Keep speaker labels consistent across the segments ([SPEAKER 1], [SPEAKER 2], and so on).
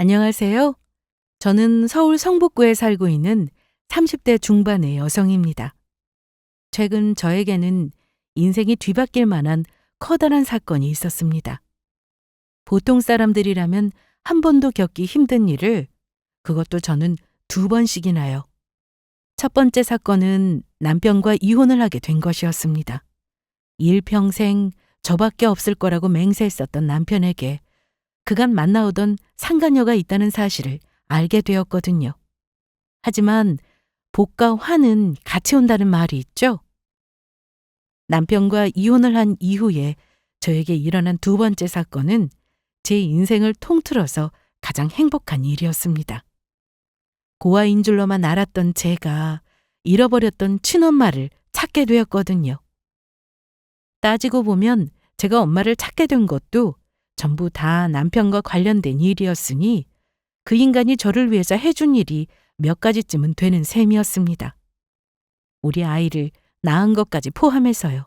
[SPEAKER 1] 안녕하세요. 저는 서울 성북구에 살고 있는 30대 중반의 여성입니다. 최근 저에게는 인생이 뒤바뀔 만한 커다란 사건이 있었습니다. 보통 사람들이라면 한 번도 겪기 힘든 일을 그것도 저는 두 번씩이나요. 첫 번째 사건은 남편과 이혼을 하게 된 것이었습니다. 일평생 저밖에 없을 거라고 맹세했었던 남편에게 그간 만나오던 상간녀가 있다는 사실을 알게 되었거든요. 하지만 복과 화는 같이 온다는 말이 있죠. 남편과 이혼을 한 이후에 저에게 일어난 두 번째 사건은 제 인생을 통틀어서 가장 행복한 일이었습니다. 고아인 줄로만 알았던 제가 잃어버렸던 친엄마를 찾게 되었거든요. 따지고 보면 제가 엄마를 찾게 된 것도 전부 다 남편과 관련된 일이었으니 그 인간이 저를 위해서 해준 일이 몇 가지쯤은 되는 셈이었습니다. 우리 아이를 낳은 것까지 포함해서요.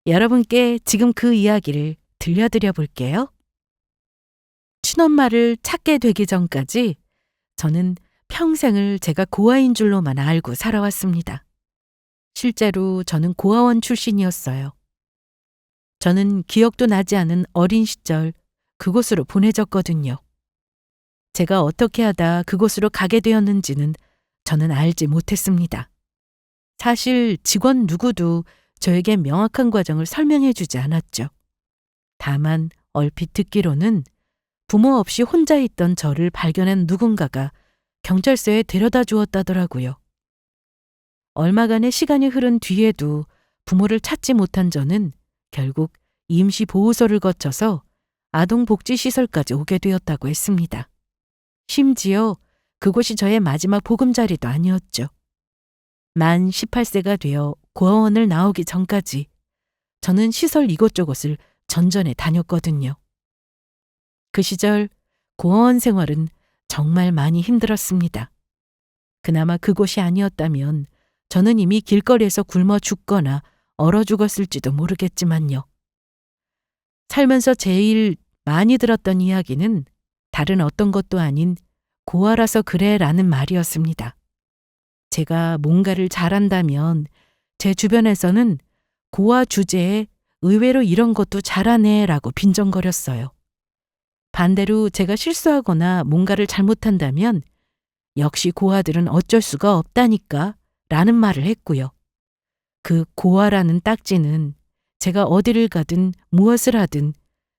[SPEAKER 1] 여러분께 지금 그 이야기를 들려드려 볼게요. 친엄마를 찾게 되기 전까지 저는 평생을 제가 고아인 줄로만 알고 살아왔습니다. 실제로 저는 고아원 출신이었어요. 저는 기억도 나지 않은 어린 시절 그곳으로 보내졌거든요. 제가 어떻게 하다 그곳으로 가게 되었는지는 저는 알지 못했습니다. 사실 직원 누구도 저에게 명확한 과정을 설명해 주지 않았죠. 다만 얼핏 듣기로는 부모 없이 혼자 있던 저를 발견한 누군가가 경찰서에 데려다 주었다더라고요. 얼마간의 시간이 흐른 뒤에도 부모를 찾지 못한 저는 결국 임시보호소를 거쳐서 아동복지시설까지 오게 되었다고 했습니다. 심지어 그곳이 저의 마지막 보금자리도 아니었죠. 만 18세가 되어 고아원을 나오기 전까지 저는 시설 이곳저곳을 전전에 다녔거든요. 그 시절 고아원 생활은 정말 많이 힘들었습니다. 그나마 그곳이 아니었다면 저는 이미 길거리에서 굶어 죽거나 얼어 죽었을지도 모르겠지만요. 살면서 제일 많이 들었던 이야기는 다른 어떤 것도 아닌 고아라서 그래라는 말이었습니다. 제가 뭔가를 잘한다면 제 주변에서는 고아 주제에 의외로 이런 것도 잘하네라고 빈정거렸어요. 반대로 제가 실수하거나 뭔가를 잘못한다면 역시 고아들은 어쩔 수가 없다니까 라는 말을 했고요. 그 고아라는 딱지는 제가 어디를 가든 무엇을 하든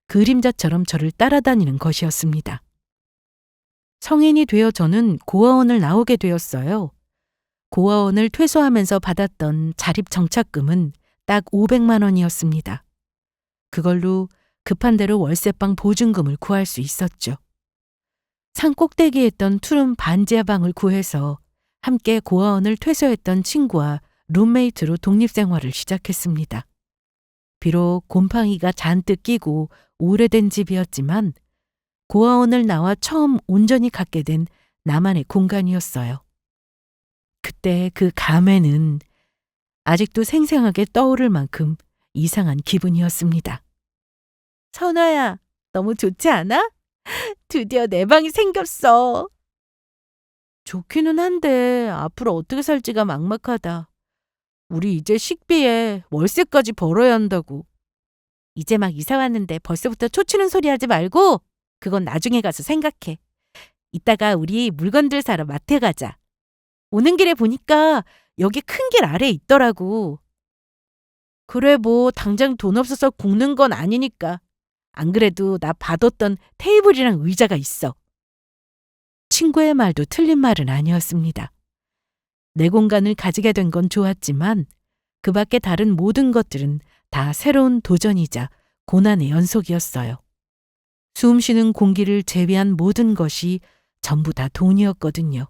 [SPEAKER 1] 그림자처럼 저를 따라다니는 것이었습니다. 성인이 되어 저는 고아원을 나오게 되었어요. 고아원을 퇴소하면서 받았던 자립정착금은 딱 500만 원이었습니다. 그걸로 급한 대로 월세방 보증금을 구할 수 있었죠. 산 꼭대기에 있던 투룸 반지하 방을 구해서 함께 고아원을 퇴소했던 친구와 룸메이트로 독립생활을 시작했습니다. 비록 곰팡이가 잔뜩 끼고 오래된 집이었지만 고아원을 나와 처음 온전히 갖게 된 나만의 공간이었어요. 그때 그 감회는 아직도 생생하게 떠오를 만큼 이상한 기분이었습니다. 선아야, 너무 좋지 않아? 드디어 내 방이 생겼어. 좋기는 한데 앞으로 어떻게 살지가 막막하다. 우리 이제 식비에 월세까지 벌어야 한다고. 이제 막 이사 왔는데 벌써부터 초치는 소리 하지 말고 그건 나중에 가서 생각해. 이따가 우리 물건들 사러 마트 가자. 오는 길에 보니까 여기 큰 길 아래에 있더라고. 그래 뭐 당장 돈 없어서 굽는 건 아니니까. 안 그래도 나 봐뒀던 테이블이랑 의자가 있어. 친구의 말도 틀린 말은 아니었습니다. 내 공간을 가지게 된 건 좋았지만 그 밖의 다른 모든 것들은 다 새로운 도전이자 고난의 연속이었어요. 숨 쉬는 공기를 제외한 모든 것이 전부 다 돈이었거든요.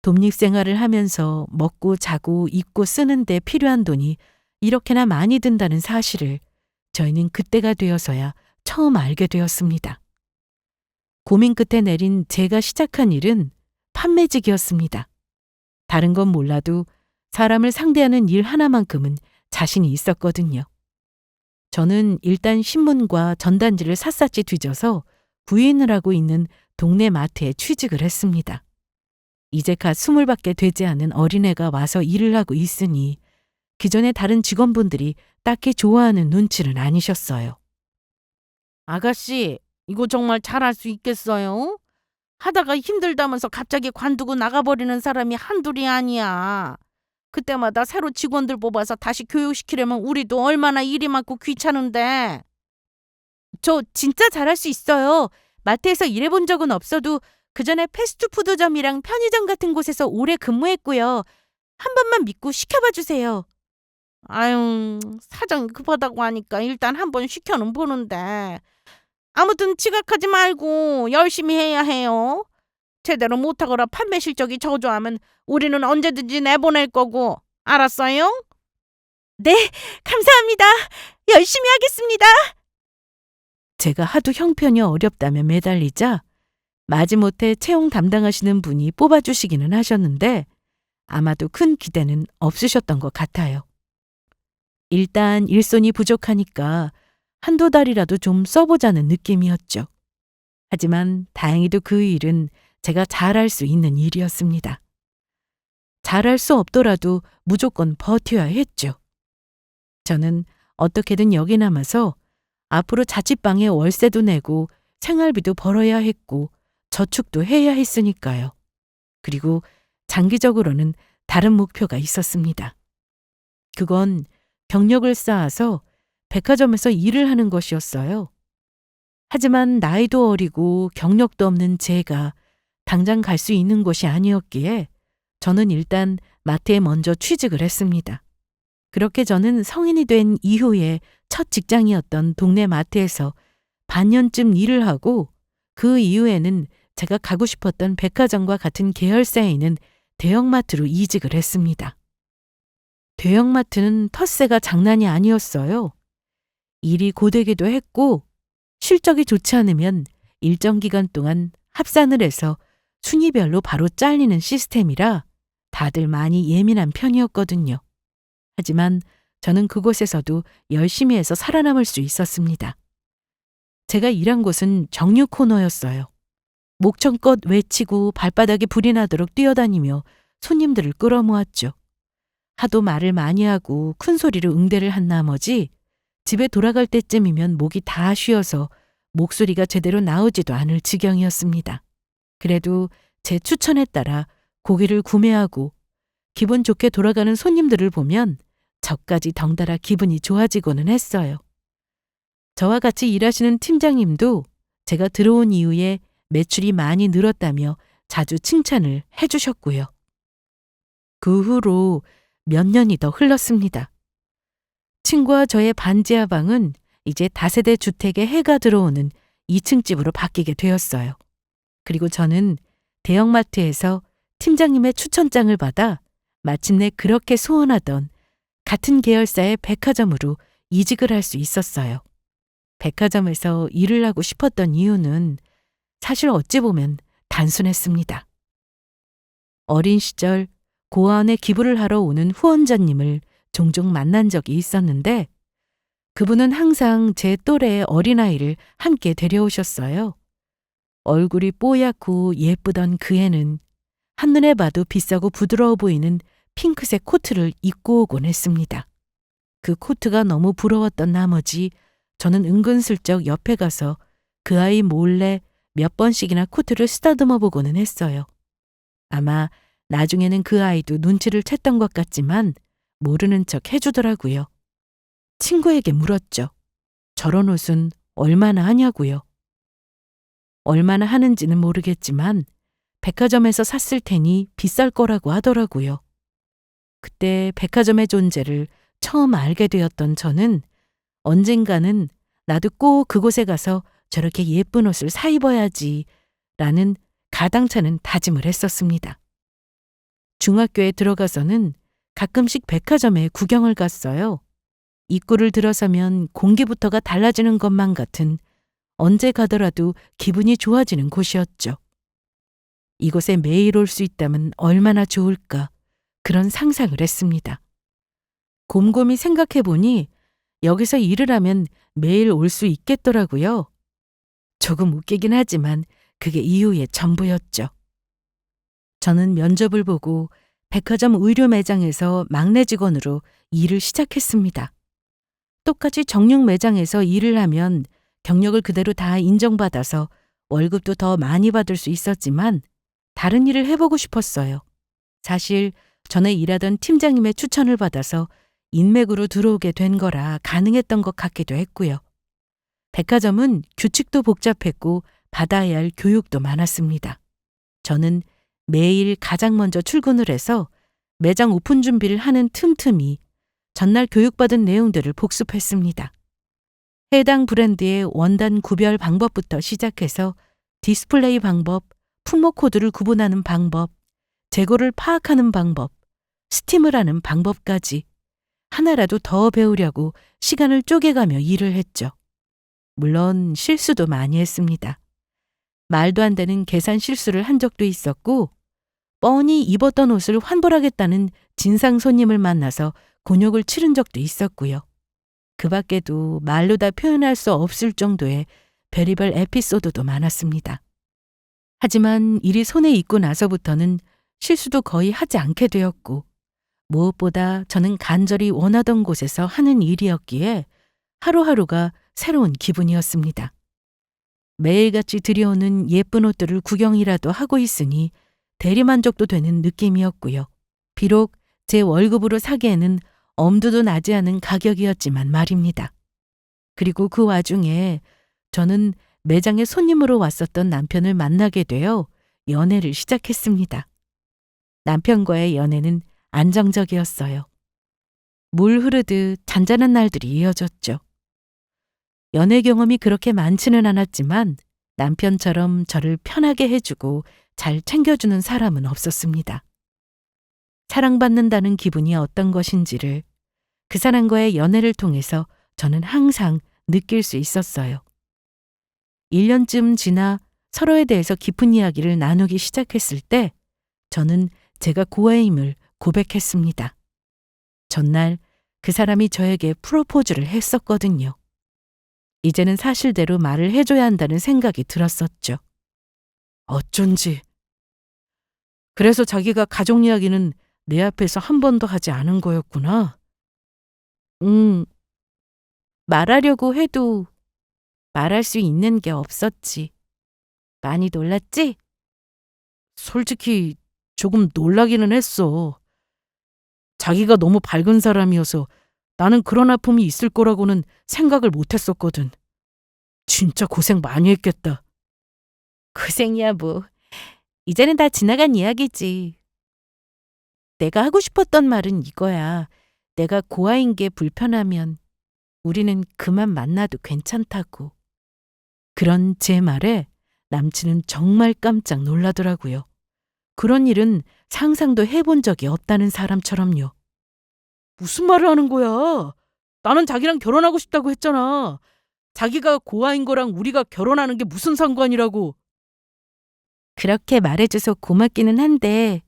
[SPEAKER 1] 독립생활을 하면서 먹고 자고 입고 쓰는 데 필요한 돈이 이렇게나 많이 든다는 사실을 저희는 그때가 되어서야 처음 알게 되었습니다. 고민 끝에 내린 제가 시작한 일은 판매직이었습니다. 다른 건 몰라도 사람을 상대하는 일 하나만큼은 자신이 있었거든요. 저는 일단 신문과 전단지를 샅샅이 뒤져서 부인을 하고 있는 동네 마트에 취직을 했습니다. 이제 갓 20밖에 되지 않은 어린애가 와서 일을 하고 있으니 기존의 다른 직원분들이 딱히 좋아하는 눈치는 아니셨어요.
[SPEAKER 2] 아가씨, 이거 정말 잘할 수 있겠어요? 하다가 힘들다면서 갑자기 관두고 나가버리는 사람이 한둘이 아니야. 그때마다 새로 직원들 뽑아서 다시 교육시키려면 우리도 얼마나 일이 많고 귀찮은데.
[SPEAKER 1] 저 진짜 잘할 수 있어요. 마트에서 일해본 적은 없어도 그전에 패스트푸드점이랑 편의점 같은 곳에서 오래 근무했고요. 한 번만 믿고 시켜봐 주세요.
[SPEAKER 2] 아유, 사정이 급하다고 하니까 일단 한번 시켜는 보는데. 아무튼 지각하지 말고 열심히 해야 해요. 제대로 못하거나 판매 실적이 저조하면 우리는 언제든지 내보낼 거고. 알았어요?
[SPEAKER 1] 네, 감사합니다. 열심히 하겠습니다. 제가 하도 형편이 어렵다며 매달리자 마지못해 채용 담당하시는 분이 뽑아주시기는 하셨는데 아마도 큰 기대는 없으셨던 것 같아요. 일단 일손이 부족하니까 한두 달이라도 좀 써보자는 느낌이었죠. 하지만 다행히도 그 일은 제가 잘할 수 있는 일이었습니다. 잘할 수 없더라도 무조건 버텨야 했죠. 저는 어떻게든 여기 남아서 앞으로 자취방에 월세도 내고 생활비도 벌어야 했고 저축도 해야 했으니까요. 그리고 장기적으로는 다른 목표가 있었습니다. 그건 경력을 쌓아서 백화점에서 일을 하는 것이었어요. 하지만 나이도 어리고 경력도 없는 제가 당장 갈 수 있는 곳이 아니었기에 저는 일단 마트에 먼저 취직을 했습니다. 그렇게 저는 성인이 된 이후에 첫 직장이었던 동네 마트에서 반년쯤 일을 하고 그 이후에는 제가 가고 싶었던 백화점과 같은 계열사에 있는 대형마트로 이직을 했습니다. 대형마트는 텃세가 장난이 아니었어요. 일이 고되기도 했고 실적이 좋지 않으면 일정 기간 동안 합산을 해서 순위별로 바로 잘리는 시스템이라 다들 많이 예민한 편이었거든요. 하지만 저는 그곳에서도 열심히 해서 살아남을 수 있었습니다. 제가 일한 곳은 정류 코너였어요. 목청껏 외치고 발바닥에 불이 나도록 뛰어다니며 손님들을 끌어모았죠. 하도 말을 많이 하고 큰 소리로 응대를 한 나머지 집에 돌아갈 때쯤이면 목이 다 쉬어서 목소리가 제대로 나오지도 않을 지경이었습니다. 그래도 제 추천에 따라 고기를 구매하고 기분 좋게 돌아가는 손님들을 보면 저까지 덩달아 기분이 좋아지고는 했어요. 저와 같이 일하시는 팀장님도 제가 들어온 이후에 매출이 많이 늘었다며 자주 칭찬을 해주셨고요. 그 후로 몇 년이 더 흘렀습니다. 친구와 저의 반지하 방은 이제 다세대 주택에 해가 들어오는 2층 집으로 바뀌게 되었어요. 그리고 저는 대형마트에서 팀장님의 추천장을 받아 마침내 그렇게 소원하던 같은 계열사의 백화점으로 이직을 할 수 있었어요. 백화점에서 일을 하고 싶었던 이유는 사실 어찌 보면 단순했습니다. 어린 시절 고아원에 기부를 하러 오는 후원자님을 종종 만난 적이 있었는데 그분은 항상 제 또래의 어린아이를 함께 데려오셨어요. 얼굴이 뽀얗고 예쁘던 그 애는 한눈에 봐도 비싸고 부드러워 보이는 핑크색 코트를 입고 오곤 했습니다. 그 코트가 너무 부러웠던 나머지 저는 은근슬쩍 옆에 가서 그 아이 몰래 몇 번씩이나 코트를 쓰다듬어 보고는 했어요. 아마 나중에는 그 아이도 눈치를 챘던 것 같지만 모르는 척 해주더라고요. 친구에게 물었죠. 저런 옷은 얼마나 하냐고요. 얼마나 하는지는 모르겠지만 백화점에서 샀을 테니 비쌀 거라고 하더라고요. 그때 백화점의 존재를 처음 알게 되었던 저는 언젠가는 나도 꼭 그곳에 가서 저렇게 예쁜 옷을 사 입어야지 라는 가당차는 다짐을 했었습니다. 중학교에 들어가서는 가끔씩 백화점에 구경을 갔어요. 입구를 들어서면 공기부터가 달라지는 것만 같은 언제 가더라도 기분이 좋아지는 곳이었죠. 이곳에 매일 올 수 있다면 얼마나 좋을까 그런 상상을 했습니다. 곰곰이 생각해 보니 여기서 일을 하면 매일 올 수 있겠더라고요. 조금 웃기긴 하지만 그게 이후의 전부였죠. 저는 면접을 보고 백화점 의류 매장에서 막내 직원으로 일을 시작했습니다. 똑같이 정육 매장에서 일을 하면 경력을 그대로 다 인정받아서 월급도 더 많이 받을 수 있었지만 다른 일을 해보고 싶었어요. 사실 전에 일하던 팀장님의 추천을 받아서 인맥으로 들어오게 된 거라 가능했던 것 같기도 했고요. 백화점은 규칙도 복잡했고 받아야 할 교육도 많았습니다. 저는 매일 가장 먼저 출근을 해서 매장 오픈 준비를 하는 틈틈이 전날 교육받은 내용들을 복습했습니다. 해당 브랜드의 원단 구별 방법부터 시작해서 디스플레이 방법, 품목 코드를 구분하는 방법, 재고를 파악하는 방법, 스팀을 하는 방법까지 하나라도 더 배우려고 시간을 쪼개가며 일을 했죠. 물론 실수도 많이 했습니다. 말도 안 되는 계산 실수를 한 적도 있었고 뻔히 입었던 옷을 환불하겠다는 진상 손님을 만나서 곤욕을 치른 적도 있었고요. 그 밖에도 말로 다 표현할 수 없을 정도의 별의별 에피소드도 많았습니다. 하지만 일이 손에 익고 나서부터는 실수도 거의 하지 않게 되었고 무엇보다 저는 간절히 원하던 곳에서 하는 일이었기에 하루하루가 새로운 기분이었습니다. 매일같이 들여오는 예쁜 옷들을 구경이라도 하고 있으니 대리만족도 되는 느낌이었고요. 비록 제 월급으로 사기에는 엄두도 나지 않은 가격이었지만 말입니다. 그리고 그 와중에 저는 매장에 손님으로 왔었던 남편을 만나게 되어 연애를 시작했습니다. 남편과의 연애는 안정적이었어요. 물 흐르듯 잔잔한 날들이 이어졌죠. 연애 경험이 그렇게 많지는 않았지만 남편처럼 저를 편하게 해주고 잘 챙겨주는 사람은 없었습니다. 사랑받는다는 기분이 어떤 것인지를 그 사람과의 연애를 통해서 저는 항상 느낄 수 있었어요. 1년쯤 지나 서로에 대해서 깊은 이야기를 나누기 시작했을 때 저는 제가 고아임을 고백했습니다. 전날 그 사람이 저에게 프로포즈를 했었거든요. 이제는 사실대로 말을 해줘야 한다는 생각이 들었었죠. 어쩐지. 그래서 자기가 가족 이야기는 내 앞에서 한 번도 하지 않은 거였구나. 말하려고 해도 말할 수 있는 게 없었지. 많이 놀랐지? 솔직히 조금 놀라기는 했어. 자기가 너무 밝은 사람이어서 나는 그런 아픔이 있을 거라고는 생각을 못 했었거든. 진짜 고생 많이 했겠다. 고생이야 뭐. 이제는 다 지나간 이야기지. 내가 하고 싶었던 말은 이거야. 내가 고아인 게 불편하면 우리는 그만 만나도 괜찮다고. 그런 제 말에 남친은 정말 깜짝 놀라더라고요. 그런 일은 상상도 해본 적이 없다는 사람처럼요. 무슨 말을 하는 거야? 나는 자기랑 결혼하고 싶다고 했잖아. 자기가 고아인 거랑 우리가 결혼하는 게 무슨 상관이라고. 그렇게 말해줘서 고맙기는 한데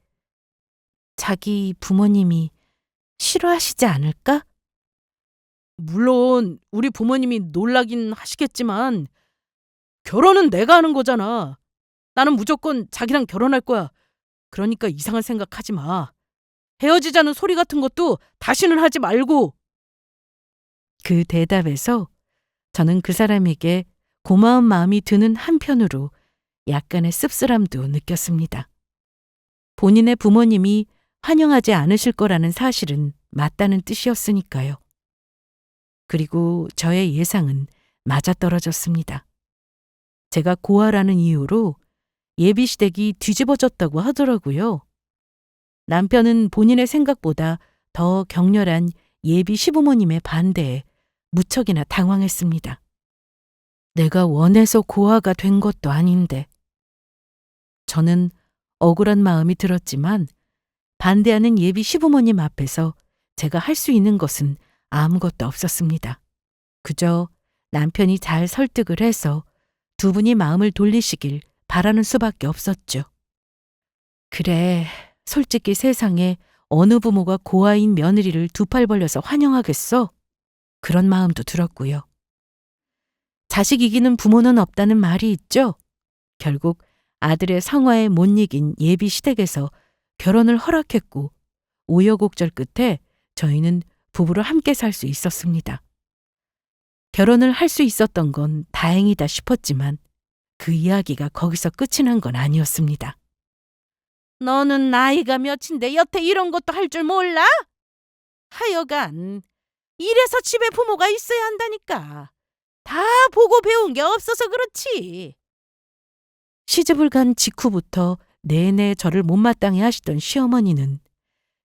[SPEAKER 1] 자기 부모님이 싫어하시지 않을까? 물론 우리 부모님이 놀라긴 하시겠지만 결혼은 내가 하는 거잖아. 나는 무조건 자기랑 결혼할 거야. 그러니까 이상한 생각하지 마. 헤어지자는 소리 같은 것도 다시는 하지 말고. 그 대답에서 저는 그 사람에게 고마운 마음이 드는 한편으로 약간의 씁쓸함도 느꼈습니다. 본인의 부모님이 환영하지 않으실 거라는 사실은 맞다는 뜻이었으니까요. 그리고 저의 예상은 맞아떨어졌습니다. 제가 고아라는 이유로 예비시댁이 뒤집어졌다고 하더라고요. 남편은 본인의 생각보다 더 격렬한 예비 시부모님의 반대에 무척이나 당황했습니다. 내가 원해서 고아가 된 것도 아닌데. 저는 억울한 마음이 들었지만 반대하는 예비 시부모님 앞에서 제가 할 수 있는 것은 아무것도 없었습니다. 그저 남편이 잘 설득을 해서 두 분이 마음을 돌리시길 바라는 수밖에 없었죠. 그래, 솔직히 세상에 어느 부모가 고아인 며느리를 두 팔 벌려서 환영하겠어? 그런 마음도 들었고요. 자식 이기는 부모는 없다는 말이 있죠. 결국 아들의 성화에 못 이긴 예비 시댁에서 결혼을 허락했고 우여곡절 끝에 저희는 부부로 함께 살 수 있었습니다. 결혼을 할 수 있었던 건 다행이다 싶었지만 그 이야기가 거기서 끝이 난 건 아니었습니다.
[SPEAKER 2] 너는 나이가 몇인데 여태 이런 것도 할 줄 몰라? 하여간 이래서 집에 부모가 있어야 한다니까. 다 보고 배운 게 없어서 그렇지.
[SPEAKER 1] 시집을 간 직후부터 내내 저를 못마땅해 하시던 시어머니는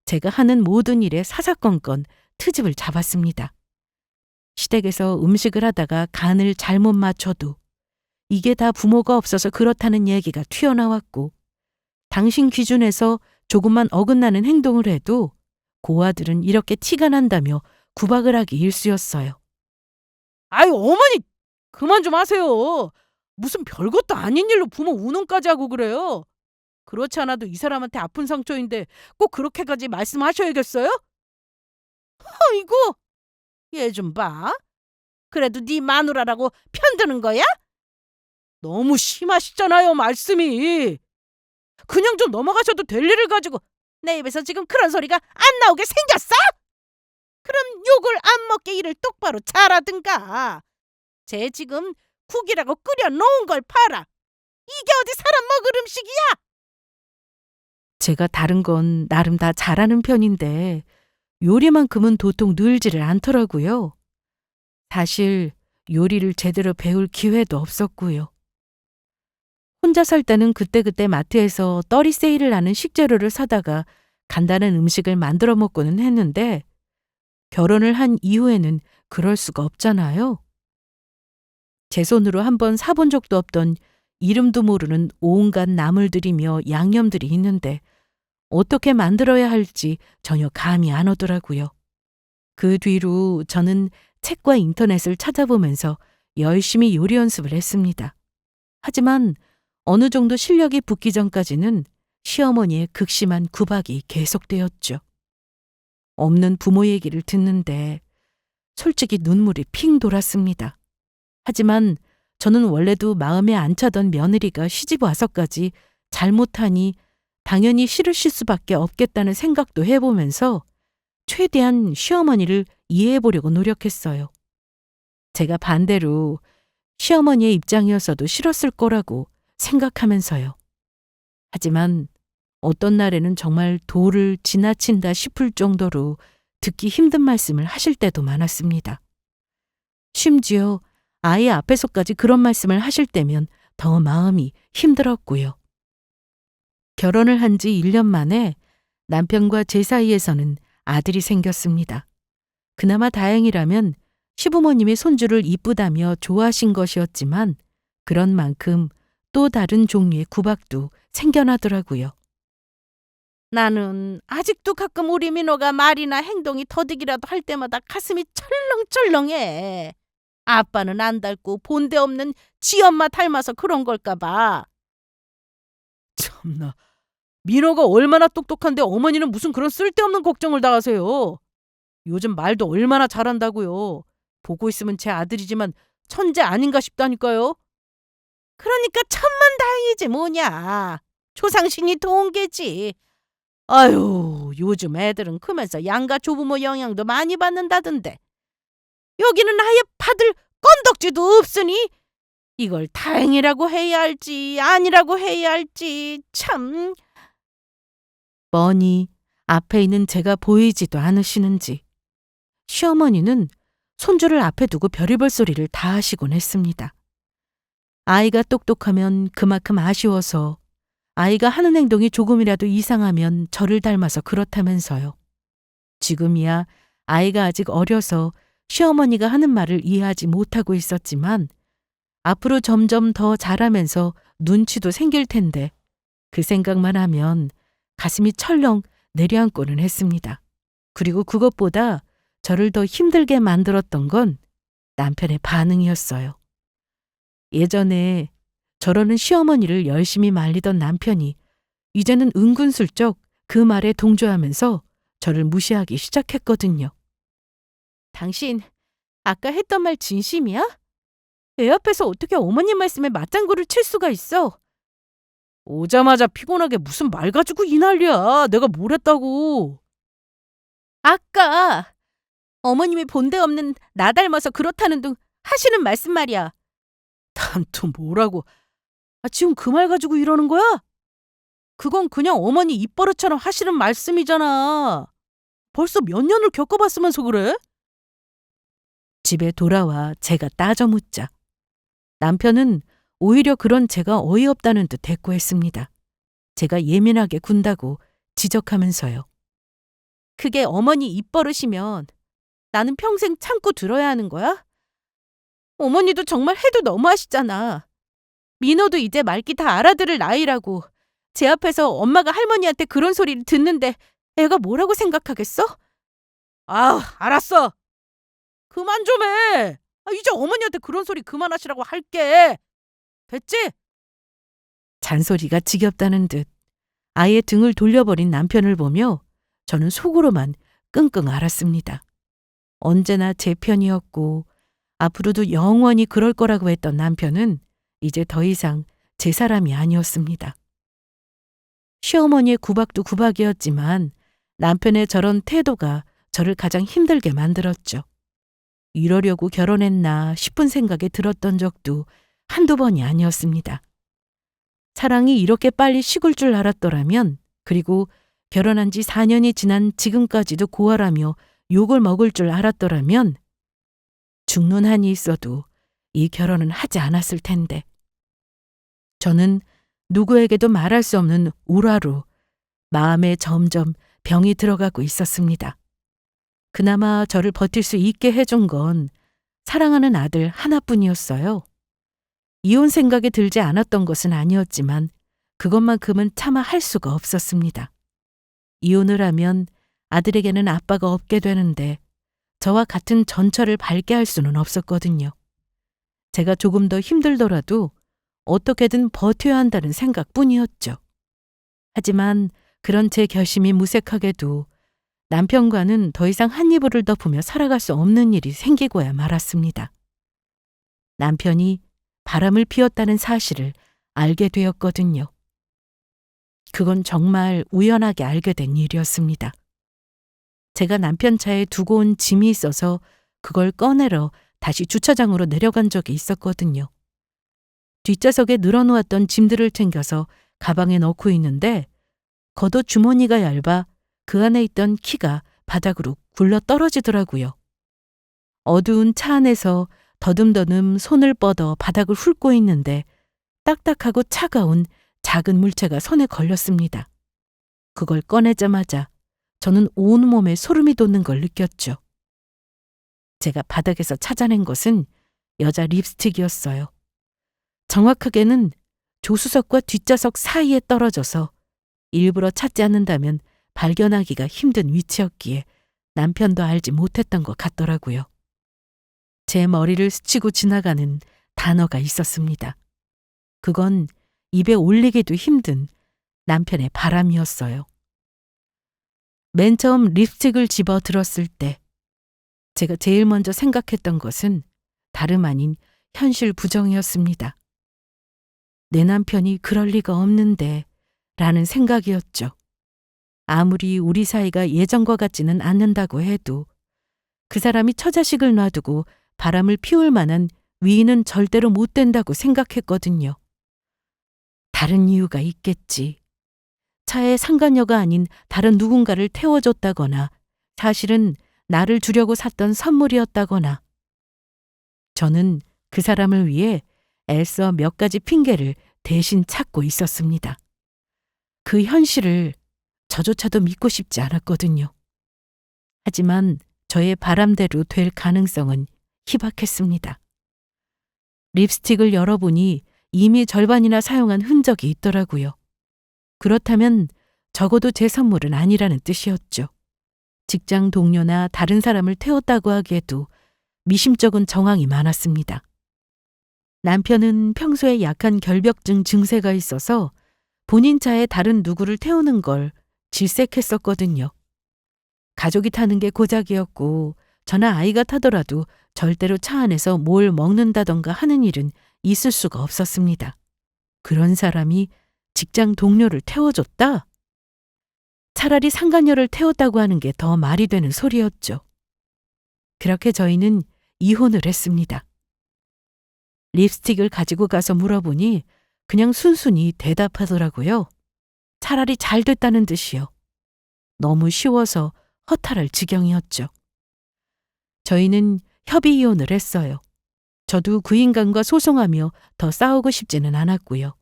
[SPEAKER 1] 제가 하는 모든 일에 사사건건 트집을 잡았습니다. 시댁에서 음식을 하다가 간을 잘못 맞춰도 이게 다 부모가 없어서 그렇다는 얘기가 튀어나왔고 당신 기준에서 조금만 어긋나는 행동을 해도 고아들은 이렇게 티가 난다며 구박을 하기 일쑤였어요.
[SPEAKER 2] 아유, 어머니, 그만 좀 하세요. 무슨 별것도 아닌 일로 부모 운운까지 하고 그래요. 그렇지 않아도 이 사람한테 아픈 상처인데 꼭 그렇게까지 말씀하셔야겠어요? 어이구, 얘 좀 봐. 그래도 네 마누라라고 편드는 거야? 너무 심하시잖아요, 말씀이. 그냥 좀 넘어가셔도 될 일을 가지고 내 입에서 지금 그런 소리가 안 나오게 생겼어? 그럼 욕을 안 먹게 일을 똑바로 잘하든가. 쟤 지금 국이라고 끓여 놓은 걸 봐라. 이게 어디 사람 먹을 음식이야?
[SPEAKER 1] 제가 다른 건 나름 다 잘하는 편인데 요리만큼은 도통 늘지를 않더라고요. 사실 요리를 제대로 배울 기회도 없었고요. 혼자 살 때는 그때그때 마트에서 떨이 세일을 하는 식재료를 사다가 간단한 음식을 만들어 먹고는 했는데 결혼을 한 이후에는 그럴 수가 없잖아요. 제 손으로 한번 사본 적도 없던 이름도 모르는 온갖 나물들이며 양념들이 있는데 어떻게 만들어야 할지 전혀 감이 안 오더라고요. 그 뒤로 저는 책과 인터넷을 찾아보면서 열심히 요리 연습을 했습니다. 하지만 어느 정도 실력이 붙기 전까지는 시어머니의 극심한 구박이 계속되었죠. 없는 부모 얘기를 듣는데 솔직히 눈물이 핑 돌았습니다. 하지만 저는 원래도 마음에 안 차던 며느리가 시집 와서까지 잘못하니 당연히 싫으실 수밖에 없겠다는 생각도 해보면서 최대한 시어머니를 이해해보려고 노력했어요. 제가 반대로 시어머니의 입장이었어도 싫었을 거라고 생각하면서요. 하지만 어떤 날에는 정말 도를 지나친다 싶을 정도로 듣기 힘든 말씀을 하실 때도 많았습니다. 심지어 아이 앞에서까지 그런 말씀을 하실 때면 더 마음이 힘들었고요. 결혼을 한 지 1년 만에 남편과 제 사이에서는 아들이 생겼습니다. 그나마 다행이라면 시부모님이 손주를 이쁘다며 좋아하신 것이었지만 그런 만큼 또 다른 종류의 구박도 생겨나더라고요.
[SPEAKER 2] 나는 아직도 가끔 우리 민호가 말이나 행동이 더디기라도 할 때마다 가슴이 철렁철렁해. 아빠는 안 닮고 본데 없는 지 엄마 닮아서 그런 걸까 봐. 참나, 민호가 얼마나 똑똑한데 어머니는 무슨 그런 쓸데없는 걱정을 다 하세요. 요즘 말도 얼마나 잘한다고요. 보고 있으면 제 아들이지만 천재 아닌가 싶다니까요. 그러니까 천만다행이지 뭐냐. 조상신이 도운 게지. 아유, 요즘 애들은 크면서 양가 조부모 영향도 많이 받는다던데. 여기는 아예 받을 건덕지도 없으니 이걸 다행이라고 해야 할지 아니라고 해야 할지 참.
[SPEAKER 1] 뻔히 앞에 있는 제가 보이지도 않으시는지 시어머니는 손주를 앞에 두고 별의별 소리를 다 하시곤 했습니다. 아이가 똑똑하면 그만큼 아쉬워서 아이가 하는 행동이 조금이라도 이상하면 저를 닮아서 그렇다면서요. 지금이야 아이가 아직 어려서 시어머니가 하는 말을 이해하지 못하고 있었지만 앞으로 점점 더 자라면서 눈치도 생길 텐데 그 생각만 하면 가슴이 철렁 내려앉고는 했습니다. 그리고 그것보다 저를 더 힘들게 만들었던 건 남편의 반응이었어요. 예전에 저러는 시어머니를 열심히 말리던 남편이 이제는 은근슬쩍 그 말에 동조하면서 저를 무시하기 시작했거든요.
[SPEAKER 2] 당신 아까 했던 말 진심이야? 애 앞에서 어떻게 어머님 말씀에 맞장구를 칠 수가 있어? 오자마자 피곤하게 무슨 말 가지고 이 난리야. 내가 뭘 했다고. 아까 어머님이 본데 없는 나 닮아서 그렇다는 둥 하시는 말씀 말이야. 난 또 뭐라고. 지금 그 말 가지고 이러는 거야? 그건 그냥 어머니 입버릇처럼 하시는 말씀이잖아. 벌써 몇 년을 겪어봤으면서 그래? 집에 돌아와 제가 따져 묻자 남편은 오히려 그런 제가 어이없다는 듯 대꾸했습니다. 제가 예민하게 군다고 지적하면서요. 그게 어머니 입버릇이면 나는 평생 참고 들어야 하는 거야? 어머니도 정말 해도 너무하시잖아. 민호도 이제 말귀 다 알아들을 나이라고. 제 앞에서 엄마가 할머니한테 그런 소리를 듣는데 애가 뭐라고 생각하겠어? 알았어. 그만 좀 해. 이제 어머니한테 그런 소리 그만하시라고 할게. 됐지? 잔소리가 지겹다는 듯 아예 등을 돌려버린 남편을 보며 저는 속으로만 끙끙 앓았습니다. 언제나 제 편이었고 앞으로도 영원히 그럴 거라고 했던 남편은 이제 더 이상 제 사람이 아니었습니다. 시어머니의 구박도 구박이었지만 남편의 저런 태도가 저를 가장 힘들게 만들었죠. 이러려고 결혼했나 싶은 생각이 들었던 적도 한두 번이 아니었습니다. 사랑이 이렇게 빨리 식을 줄 알았더라면, 그리고 결혼한 지 4년이 지난 지금까지도 고아라며 욕을 먹을 줄 알았더라면 죽는 한이 있어도 이 결혼은 하지 않았을 텐데. 저는 누구에게도 말할 수 없는 우라로 마음에 점점 병이 들어가고 있었습니다. 그나마 저를 버틸 수 있게 해준 건 사랑하는 아들 하나뿐이었어요. 이혼 생각이 들지 않았던 것은 아니었지만 그것만큼은 차마 할 수가 없었습니다. 이혼을 하면 아들에게는 아빠가 없게 되는데 저와 같은 전철을 밟게 할 수는 없었거든요. 제가 조금 더 힘들더라도 어떻게든 버텨야 한다는 생각뿐이었죠. 하지만 그런 제 결심이 무색하게도 남편과는 더 이상 한 이불을 덮으며 살아갈 수 없는 일이 생기고야 말았습니다. 남편이 바람을 피웠다는 사실을 알게 되었거든요. 그건 정말 우연하게 알게 된 일이었습니다. 제가 남편 차에 두고 온 짐이 있어서 그걸 꺼내러 다시 주차장으로 내려간 적이 있었거든요. 뒷좌석에 늘어놓았던 짐들을 챙겨서 가방에 넣고 있는데 겉옷 주머니가 얇아 그 안에 있던 키가 바닥으로 굴러 떨어지더라고요. 어두운 차 안에서 더듬더듬 손을 뻗어 바닥을 훑고 있는데 딱딱하고 차가운 작은 물체가 손에 걸렸습니다. 그걸 꺼내자마자 저는 온몸에 소름이 돋는 걸 느꼈죠. 제가 바닥에서 찾아낸 것은 여자 립스틱이었어요. 정확하게는 조수석과 뒷좌석 사이에 떨어져서 일부러 찾지 않는다면 발견하기가 힘든 위치였기에 남편도 알지 못했던 것 같더라고요. 제 머리를 스치고 지나가는 단어가 있었습니다. 그건 입에 올리기도 힘든 남편의 바람이었어요. 맨 처음 립스틱을 집어 들었을 때 제가 제일 먼저 생각했던 것은 다름 아닌 현실 부정이었습니다. 내 남편이 그럴 리가 없는데 라는 생각이었죠. 아무리 우리 사이가 예전과 같지는 않는다고 해도 그 사람이 처자식을 놔두고 바람을 피울 만한 위인은 절대로 못 된다고 생각했거든요. 다른 이유가 있겠지. 차에 상간녀가 아닌 다른 누군가를 태워줬다거나 사실은 나를 주려고 샀던 선물이었다거나. 저는 그 사람을 위해 애써 몇 가지 핑계를 대신 찾고 있었습니다. 그 현실을 저조차도 믿고 싶지 않았거든요. 하지만 저의 바람대로 될 가능성은 희박했습니다. 립스틱을 열어보니 이미 절반이나 사용한 흔적이 있더라고요. 그렇다면 적어도 제 선물은 아니라는 뜻이었죠. 직장 동료나 다른 사람을 태웠다고 하기에도 미심쩍은 정황이 많았습니다. 남편은 평소에 약한 결벽증 증세가 있어서 본인 차에 다른 누구를 태우는 걸 질색했었거든요. 가족이 타는 게 고작이었고
[SPEAKER 1] 저나 아이가 타더라도 절대로 차 안에서 뭘 먹는다던가 하는 일은 있을 수가 없었습니다. 그런 사람이 직장 동료를 태워줬다? 차라리 상간녀를 태웠다고 하는 게 더 말이 되는 소리였죠. 그렇게 저희는 이혼을 했습니다. 립스틱을 가지고 가서 물어보니 그냥 순순히 대답하더라고요. 차라리 잘 됐다는 듯이요. 너무 쉬워서 허탈할 지경이었죠. 저희는 협의 이혼을 했어요. 저도 그 인간과 소송하며 더 싸우고 싶지는 않았고요.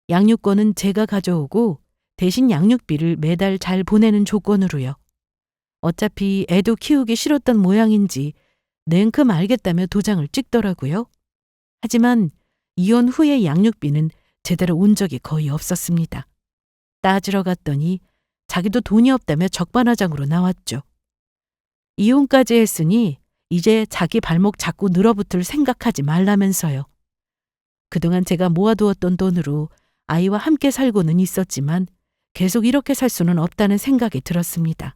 [SPEAKER 1] 양육권은 제가 가져오고 대신 양육비를 매달 잘 보내는 조건으로요. 어차피 애도 키우기 싫었던 모양인지 냉큼 알겠다며 도장을 찍더라고요. 하지만 이혼 후의 양육비는 제대로 온 적이 거의 없었습니다. 따지러 갔더니 자기도 돈이 없다며 적반하장으로 나왔죠. 이혼까지 했으니 이제 자기 발목 잡고 늘어붙을 생각하지 말라면서요. 그동안 제가 모아두었던 돈으로 아이와 함께 살고는 있었지만 계속 이렇게 살 수는 없다는 생각이 들었습니다.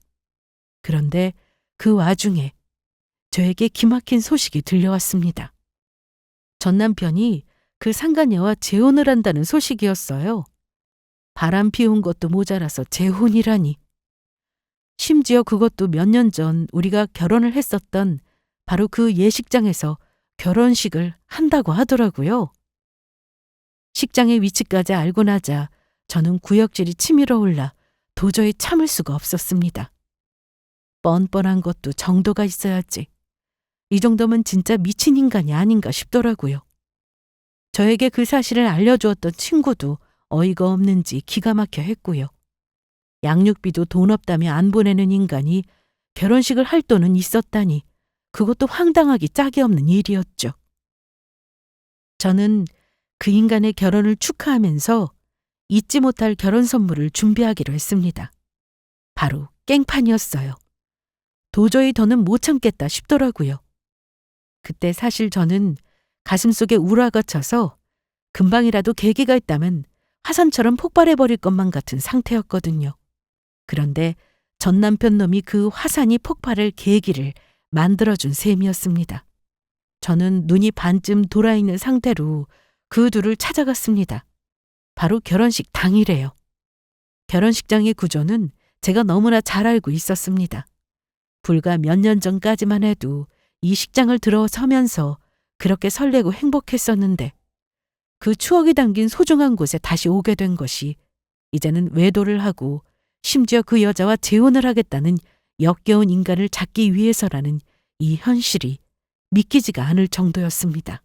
[SPEAKER 1] 그런데 그 와중에 저에게 기막힌 소식이 들려왔습니다. 전 남편이 그 상간녀와 재혼을 한다는 소식이었어요. 바람 피운 것도 모자라서 재혼이라니. 심지어 그것도 몇 년 전 우리가 결혼을 했었던 바로 그 예식장에서 결혼식을 한다고 하더라고요. 식장의 위치까지 알고 나자 저는 구역질이 치밀어 올라 도저히 참을 수가 없었습니다. 뻔뻔한 것도 정도가 있어야지. 이 정도면 진짜 미친 인간이 아닌가 싶더라고요. 저에게 그 사실을 알려주었던 친구도 어이가 없는지 기가 막혀 했고요. 양육비도 돈 없다며 안 보내는 인간이 결혼식을 할 돈은 있었다니 그것도 황당하기 짝이 없는 일이었죠. 저는 그 인간의 결혼을 축하하면서 잊지 못할 결혼 선물을 준비하기로 했습니다. 바로 깽판이었어요. 도저히 더는 못 참겠다 싶더라고요. 그때 사실 저는 가슴속에 우라가 쳐서 금방이라도 계기가 있다면 화산처럼 폭발해버릴 것만 같은 상태였거든요. 그런데 전 남편 놈이 그 화산이 폭발할 계기를 만들어준 셈이었습니다. 저는 눈이 반쯤 돌아있는 상태로 그 둘을 찾아갔습니다. 바로 결혼식 당일에요. 결혼식장의 구조는 제가 너무나 잘 알고 있었습니다. 불과 몇 년 전까지만 해도 이 식장을 들어서면서 그렇게 설레고 행복했었는데 그 추억이 담긴 소중한 곳에 다시 오게 된 것이 이제는 외도를 하고 심지어 그 여자와 재혼을 하겠다는 역겨운 인간을 찾기 위해서라는 이 현실이 믿기지가 않을 정도였습니다.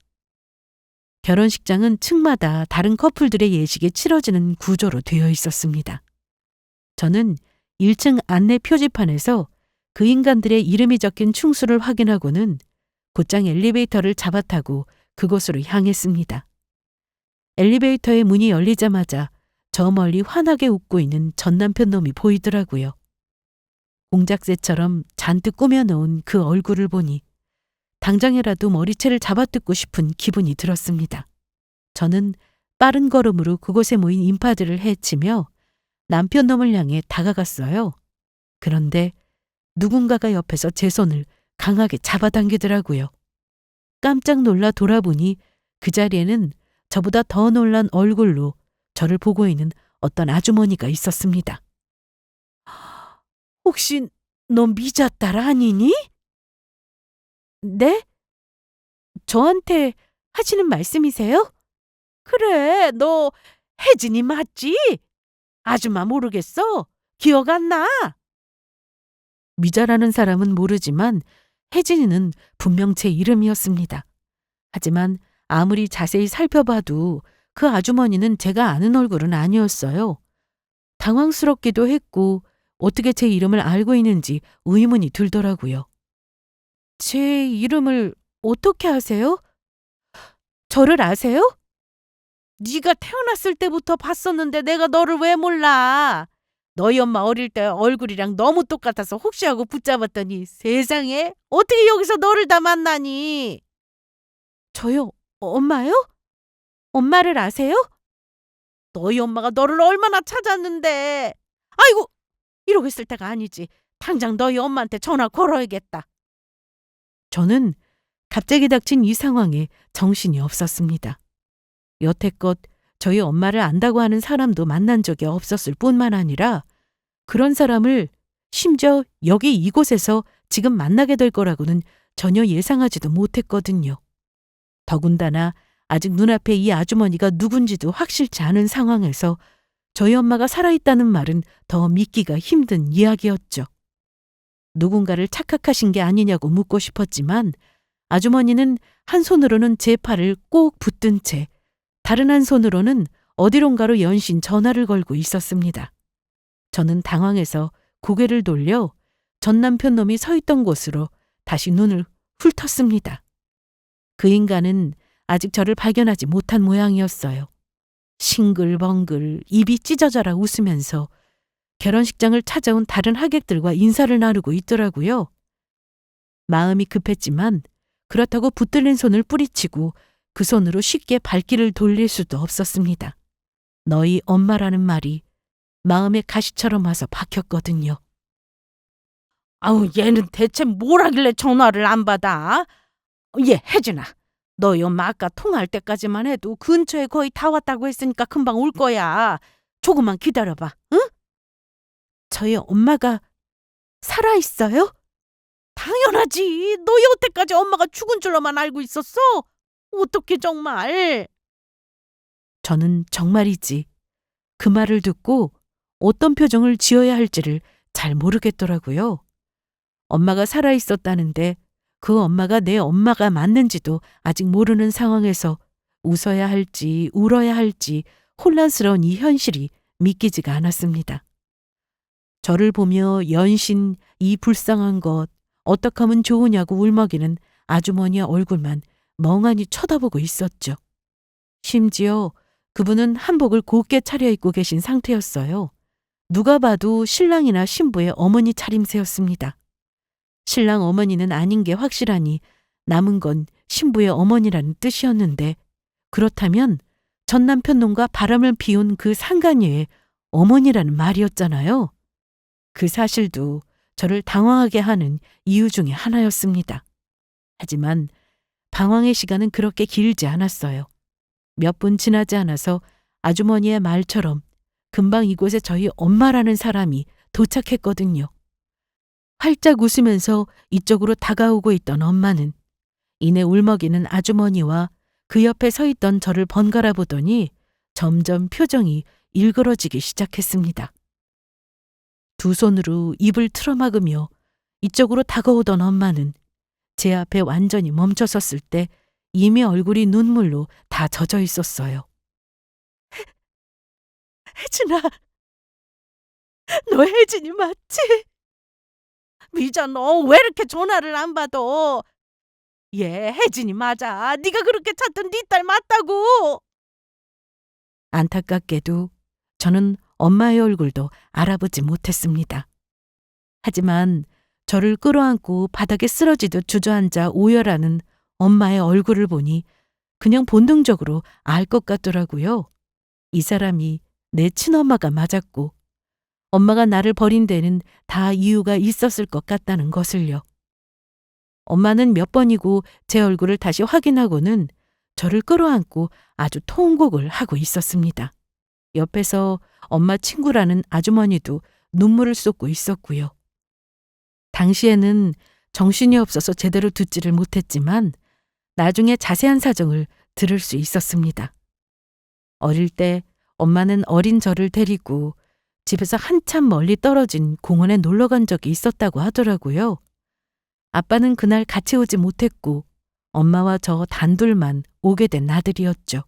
[SPEAKER 1] 결혼식장은 층마다 다른 커플들의 예식이 치러지는 구조로 되어 있었습니다. 저는 1층 안내 표지판에서 그 인간들의 이름이 적힌 충수를 확인하고는 곧장 엘리베이터를 잡아타고 그곳으로 향했습니다. 엘리베이터의 문이 열리자마자 저 멀리 환하게 웃고 있는 전 남편 놈이 보이더라고요. 공작새처럼 잔뜩 꾸며놓은 그 얼굴을 보니 당장이라도 머리채를 잡아뜯고 싶은 기분이 들었습니다. 저는 빠른 걸음으로 그곳에 모인 인파들을 헤치며 남편 놈을 향해 다가갔어요. 그런데 누군가가 옆에서 제 손을 강하게 잡아당기더라고요. 깜짝 놀라 돌아보니 그 자리에는 저보다 더 놀란 얼굴로 저를 보고 있는 어떤 아주머니가 있었습니다. 혹시 너 미자 딸 아니니? 네? 저한테 하시는 말씀이세요? 그래, 너 혜진이 맞지? 아줌마 모르겠어? 기억 안 나? 미자라는 사람은 모르지만 혜진이는 분명 제 이름이었습니다. 하지만 아무리 자세히 살펴봐도 그 아주머니는 제가 아는 얼굴은 아니었어요. 당황스럽기도 했고 어떻게 제 이름을 알고 있는지 의문이 들더라고요. 제 이름을 어떻게 아세요? 저를 아세요? 네가 태어났을 때부터 봤었는데 내가 너를 왜 몰라? 너희 엄마 어릴 때 얼굴이랑 너무 똑같아서 혹시 하고 붙잡았더니 세상에 어떻게 여기서 너를 다 만나니? 저요? 엄마요? 엄마를 아세요? 너희 엄마가 너를 얼마나 찾았는데. 아이고, 이러고 있을 때가 아니지. 당장 너희 엄마한테 전화 걸어야겠다. 저는 갑자기 닥친 이 상황에 정신이 없었습니다. 여태껏 저희 엄마를 안다고 하는 사람도 만난 적이 없었을 뿐만 아니라 그런 사람을 심지어 여기 이곳에서 지금 만나게 될 거라고는 전혀 예상하지도 못했거든요. 더군다나 아직 눈앞에 이 아주머니가 누군지도 확실치 않은 상황에서 저희 엄마가 살아있다는 말은 더 믿기가 힘든 이야기였죠. 누군가를 착각하신 게 아니냐고 묻고 싶었지만 아주머니는 한 손으로는 제 팔을 꼭 붙든 채 다른 한 손으로는 어디론가로 연신 전화를 걸고 있었습니다. 저는 당황해서 고개를 돌려 전 남편 놈이 서 있던 곳으로 다시 눈을 훑었습니다. 그 인간은 아직 저를 발견하지 못한 모양이었어요. 싱글벙글 입이 찢어져라 웃으면서 결혼식장을 찾아온 다른 하객들과 인사를 나누고 있더라고요. 마음이 급했지만 그렇다고 붙들린 손을 뿌리치고 그 손으로 쉽게 발길을 돌릴 수도 없었습니다. 너희 엄마라는 말이 마음에 가시처럼 와서 박혔거든요.
[SPEAKER 2] 아우, 얘는 대체 뭘 하길래 전화를 안 받아? 얘 혜진아, 너희 엄마 아까 통화할 때까지만 해도 근처에 거의 다 왔다고 했으니까 금방 올 거야. 조금만 기다려봐, 응?
[SPEAKER 1] 저희 엄마가 살아있어요?
[SPEAKER 2] 당연하지. 너 여태까지 엄마가 죽은 줄로만 알고 있었어? 어떻게 정말?
[SPEAKER 1] 저는 정말이지. 그 말을 듣고 어떤 표정을 지어야 할지를 잘 모르겠더라고요. 엄마가 살아있었다는데 그 엄마가 내 엄마가 맞는지도 아직 모르는 상황에서 웃어야 할지 울어야 할지 혼란스러운 이 현실이 믿기지가 않았습니다. 저를 보며 연신 이 불쌍한 것 어떻게 하면 좋으냐고 울먹이는 아주머니의 얼굴만 멍하니 쳐다보고 있었죠. 심지어 그분은 한복을 곱게 차려입고 계신 상태였어요. 누가 봐도 신랑이나 신부의 어머니 차림새였습니다. 신랑 어머니는 아닌 게 확실하니 남은 건 신부의 어머니라는 뜻이었는데 그렇다면 전 남편 놈과 바람을 피운 그 상간녀의 어머니라는 말이었잖아요. 그 사실도 저를 당황하게 하는 이유 중에 하나였습니다. 하지만 방황의 시간은 그렇게 길지 않았어요. 몇 분 지나지 않아서 아주머니의 말처럼 금방 이곳에 저희 엄마라는 사람이 도착했거든요. 활짝 웃으면서 이쪽으로 다가오고 있던 엄마는 이내 울먹이는 아주머니와 그 옆에 서 있던 저를 번갈아 보더니 점점 표정이 일그러지기 시작했습니다. 두 손으로 입을 틀어막으며 이쪽으로 다가오던 엄마는 제 앞에 완전히 멈춰섰을 때 이미 얼굴이 눈물로 다 젖어 있었어요. 혜진아, 너 혜진이 맞지?
[SPEAKER 2] 미자, 너 왜 이렇게 전화를 안 받아? 얘 혜진이 맞아. 네가 그렇게 찾던 네 딸 맞다고.
[SPEAKER 1] 안타깝게도 저는 엄마의 얼굴도 알아보지 못했습니다. 하지만 저를 끌어안고 바닥에 쓰러지듯 주저앉아 오열하는 엄마의 얼굴을 보니 그냥 본능적으로 알 것 같더라고요. 이 사람이 내 친엄마가 맞았고 엄마가 나를 버린 데는 다 이유가 있었을 것 같다는 것을요. 엄마는 몇 번이고 제 얼굴을 다시 확인하고는 저를 끌어안고 아주 통곡을 하고 있었습니다. 옆에서 엄마 친구라는 아주머니도 눈물을 쏟고 있었고요. 당시에는 정신이 없어서 제대로 듣지를 못했지만 나중에 자세한 사정을 들을 수 있었습니다. 어릴 때 엄마는 어린 저를 데리고 집에서 한참 멀리 떨어진 공원에 놀러 간 적이 있었다고 하더라고요. 아빠는 그날 같이 오지 못했고 엄마와 저 단둘만 오게 된 나들이었죠.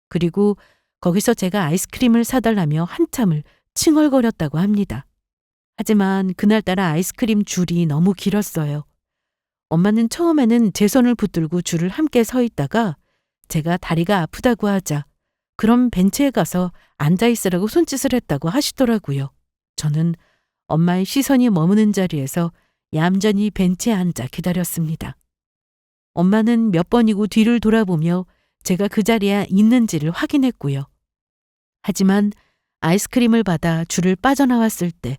[SPEAKER 1] 그리고 거기서 제가 아이스크림을 사달라며 한참을 칭얼거렸다고 합니다. 하지만 그날따라 아이스크림 줄이 너무 길었어요. 엄마는 처음에는 제 손을 붙들고 줄을 함께 서 있다가 제가 다리가 아프다고 하자 그럼 벤치에 가서 앉아있으라고 손짓을 했다고 하시더라고요. 저는 엄마의 시선이 머무는 자리에서 얌전히 벤치에 앉아 기다렸습니다. 엄마는 몇 번이고 뒤를 돌아보며 제가 그 자리에 있는지를 확인했고요. 하지만 아이스크림을 받아 줄을 빠져나왔을 때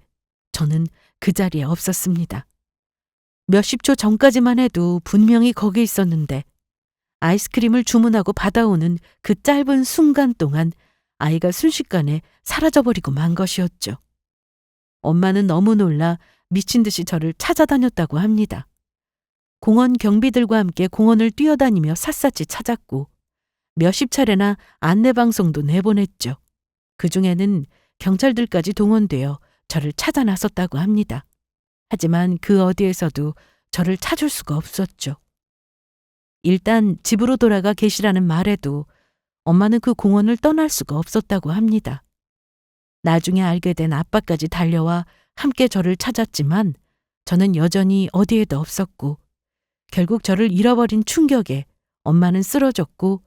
[SPEAKER 1] 저는 그 자리에 없었습니다. 몇십 초 전까지만 해도 분명히 거기 있었는데 아이스크림을 주문하고 받아오는 그 짧은 순간 동안 아이가 순식간에 사라져버리고 만 것이었죠. 엄마는 너무 놀라 미친 듯이 저를 찾아다녔다고 합니다. 공원 경비들과 함께 공원을 뛰어다니며 샅샅이 찾았고 몇십 차례나 안내방송도 내보냈죠. 그중에는 경찰들까지 동원되어 저를 찾아 나섰다고 합니다. 하지만 그 어디에서도 저를 찾을 수가 없었죠. 일단 집으로 돌아가 계시라는 말에도 엄마는 그 공원을 떠날 수가 없었다고 합니다. 나중에 알게 된 아빠까지 달려와 함께 저를 찾았지만 저는 여전히 어디에도 없었고 결국 저를 잃어버린 충격에 엄마는 쓰러졌고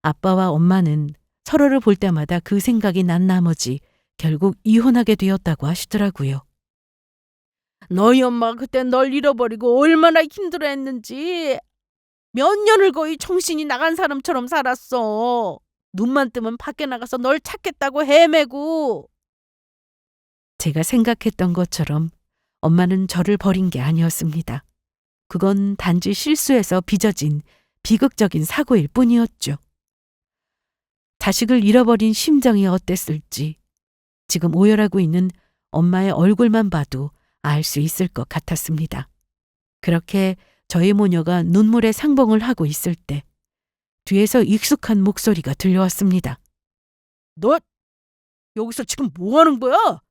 [SPEAKER 1] 아빠와 엄마는 서로를 볼 때마다 그 생각이 난 나머지 결국 이혼하게 되었다고 하시더라고요.
[SPEAKER 2] 너희 엄마 그때 널 잃어버리고 얼마나 힘들어했는지 몇 년을 거의 정신이 나간 사람처럼 살았어. 눈만 뜨면 밖에 나가서 널 찾겠다고 헤매고.
[SPEAKER 1] 제가 생각했던 것처럼 엄마는 저를 버린 게 아니었습니다. 그건 단지 실수해서 빚어진 비극적인 사고일 뿐이었죠. 자식을 잃어버린 심정이 어땠을지 지금 오열하고 있는 엄마의 얼굴만 봐도 알 수 있을 것 같았습니다. 그렇게 저희 모녀가 눈물의 상봉을 하고 있을 때 뒤에서 익숙한 목소리가 들려왔습니다.
[SPEAKER 2] 너 여기서 지금 뭐 하는 거야?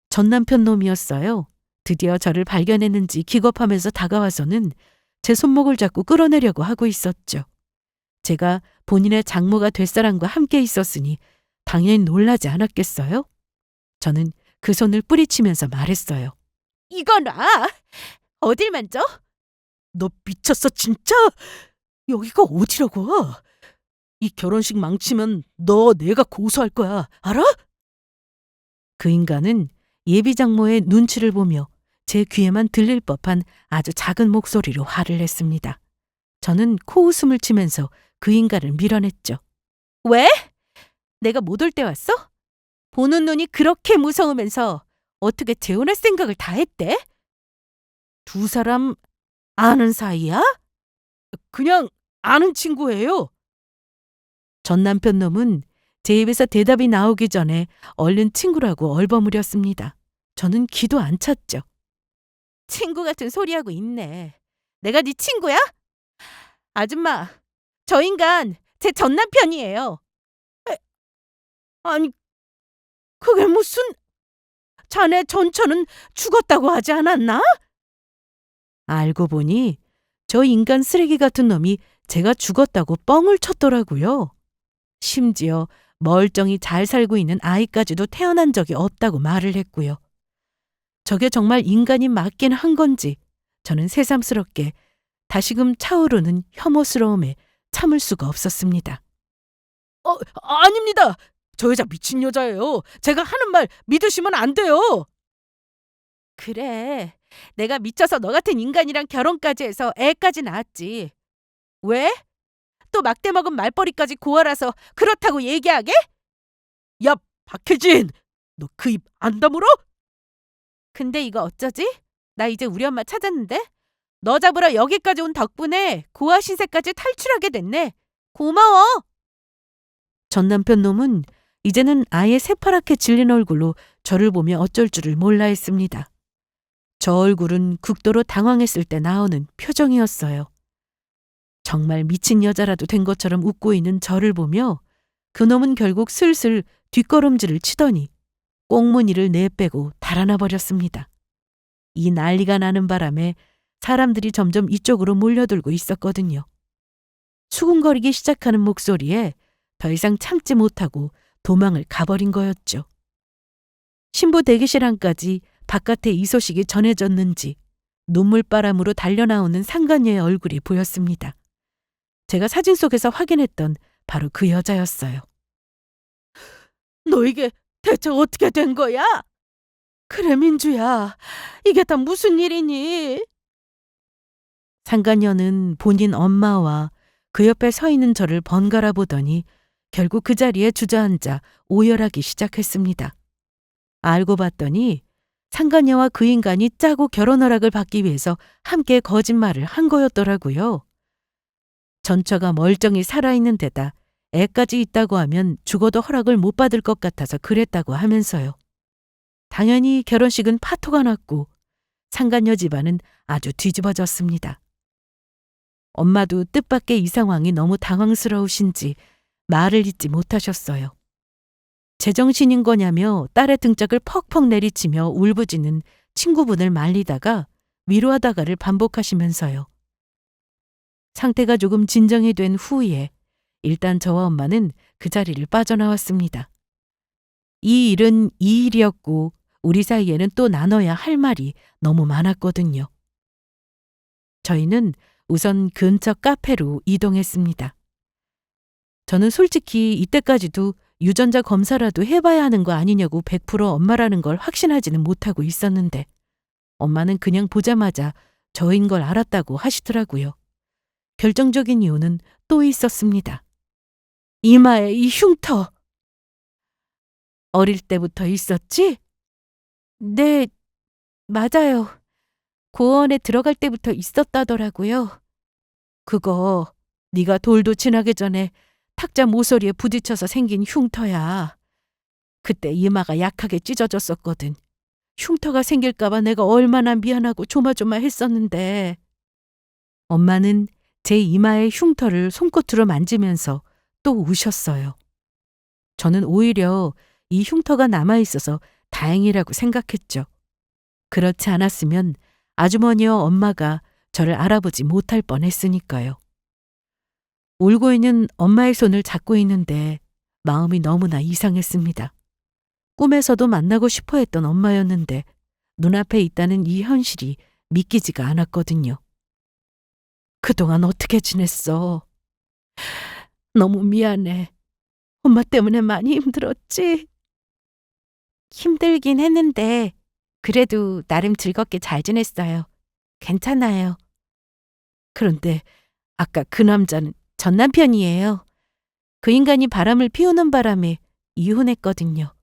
[SPEAKER 1] 전 남편 놈이었어요. 드디어 저를 발견했는지 기겁하면서 다가와서는 제 손목을 잡고 끌어내려고 하고 있었죠. 제가 본인의 장모가 될 사람과 함께 있었으니 당연히 놀라지 않았겠어요? 저는 그 손을 뿌리치면서 말했어요.
[SPEAKER 2] 이거나 어딜 만져?
[SPEAKER 3] 너 미쳤어 진짜? 여기가 어디라고? 이 결혼식 망치면 너 내가 고소할 거야. 알아?
[SPEAKER 1] 그 인간은 예비 장모의 눈치를 보며 제 귀에만 들릴 법한 아주 작은 목소리로 화를 냈습니다. 저는 코웃음을 치면서 그 인간을 밀어냈죠.
[SPEAKER 2] 왜? 내가 못 올 때 왔어? 보는 눈이 그렇게 무서우면서 어떻게 재혼할 생각을 다 했대?
[SPEAKER 3] 두 사람 아는 사이야? 그냥 아는 친구예요.
[SPEAKER 1] 전 남편 놈은 제 입에서 대답이 나오기 전에 얼른 친구라고 얼버무렸습니다. 저는 기도 안 찼죠.
[SPEAKER 2] 친구 같은 소리하고 있네. 내가 네 친구야? 아줌마, 저 인간 제 전 남편이에요. 아니, 그게 무슨... 자네 전처는 죽었다고 하지 않았나?
[SPEAKER 1] 알고 보니 저 인간 쓰레기 같은 놈이 제가 죽었다고 뻥을 쳤더라고요. 심지어 멀쩡히 잘 살고 있는 아이까지도 태어난 적이 없다고 말을 했고요. 저게 정말 인간이 맞긴 한 건지 저는 새삼스럽게 다시금 차오르는 혐오스러움에 참을 수가 없었습니다.
[SPEAKER 3] 아닙니다. 저 여자 미친 여자예요. 제가 하는 말 믿으시면 안 돼요.
[SPEAKER 2] 그래, 내가 미쳐서 너 같은 인간이랑 결혼까지 해서 애까지 낳았지. 왜? 또 막대 먹은 말벌이까지 고아라서 그렇다고 얘기하게?
[SPEAKER 3] 야, 박혜진! 너 그 입 안 다물어?
[SPEAKER 2] 근데 이거 어쩌지? 나 이제 우리 엄마 찾았는데? 너 잡으러 여기까지 온 덕분에 고아 신세까지 탈출하게 됐네. 고마워.
[SPEAKER 1] 전 남편 놈은 이제는 아예 새파랗게 질린 얼굴로 저를 보며 어쩔 줄을 몰라 했습니다. 저 얼굴은 극도로 당황했을 때 나오는 표정이었어요. 정말 미친 여자라도 된 것처럼 웃고 있는 저를 보며 그놈은 결국 슬슬 뒷걸음질을 치더니 꽁무니를 내빼고 달아나 버렸습니다. 이 난리가 나는 바람에 사람들이 점점 이쪽으로 몰려들고 있었거든요. 수군거리기 시작하는 목소리에 더 이상 참지 못하고 도망을 가버린 거였죠. 신부 대기실 안까지 바깥에 이 소식이 전해졌는지 눈물바람으로 달려나오는 상간녀의 얼굴이 보였습니다. 제가 사진 속에서 확인했던 바로 그 여자였어요.
[SPEAKER 2] 너 이게 대체 어떻게 된 거야? 그래, 민주야. 이게 다 무슨 일이니?
[SPEAKER 1] 상간녀는 본인 엄마와 그 옆에 서 있는 저를 번갈아 보더니 결국 그 자리에 주저앉아 오열하기 시작했습니다. 알고 봤더니 상간녀와 그 인간이 짜고 결혼 허락을 받기 위해서 함께 거짓말을 한 거였더라고요. 전처가 멀쩡히 살아있는 데다 애까지 있다고 하면 죽어도 허락을 못 받을 것 같아서 그랬다고 하면서요. 당연히 결혼식은 파토가 났고 상간녀 집안은 아주 뒤집어졌습니다. 엄마도 뜻밖의 이 상황이 너무 당황스러우신지 말을 잇지 못하셨어요. 제정신인 거냐며 딸의 등짝을 퍽퍽 내리치며 울부짖는 친구분을 말리다가 위로하다가를 반복하시면서요. 상태가 조금 진정이 된 후에 일단 저와 엄마는 그 자리를 빠져나왔습니다. 이 일은 이 일이었고 우리 사이에는 또 나눠야 할 말이 너무 많았거든요. 저희는 우선 근처 카페로 이동했습니다. 저는 솔직히 이때까지도 유전자 검사라도 해봐야 하는 거 아니냐고 100% 엄마라는 걸 확신하지는 못하고 있었는데 엄마는 그냥 보자마자 저인 걸 알았다고 하시더라고요. 결정적인 이유는 또 있었습니다. 이마에 이 흉터. 어릴 때부터 있었지? 네, 맞아요. 고원에 들어갈 때부터 있었다더라고요. 그거 네가 돌도 지나기 전에 탁자 모서리에 부딪혀서 생긴 흉터야. 그때 이마가 약하게 찢어졌었거든. 흉터가 생길까봐 내가 얼마나 미안하고 조마조마했었는데. 엄마는 제 이마의 흉터를 손끝으로 만지면서 또 우셨어요. 저는 오히려 이 흉터가 남아있어서 다행이라고 생각했죠. 그렇지 않았으면 아주머니와 엄마가 저를 알아보지 못할 뻔했으니까요. 울고 있는 엄마의 손을 잡고 있는데 마음이 너무나 이상했습니다. 꿈에서도 만나고 싶어 했던 엄마였는데 눈앞에 있다는 이 현실이 믿기지가 않았거든요. 그동안 어떻게 지냈어? 너무 미안해. 엄마 때문에 많이 힘들었지? 힘들긴 했는데 그래도 나름 즐겁게 잘 지냈어요. 괜찮아요. 그런데 아까 그 남자는 전 남편이에요. 그 인간이 바람을 피우는 바람에 이혼했거든요.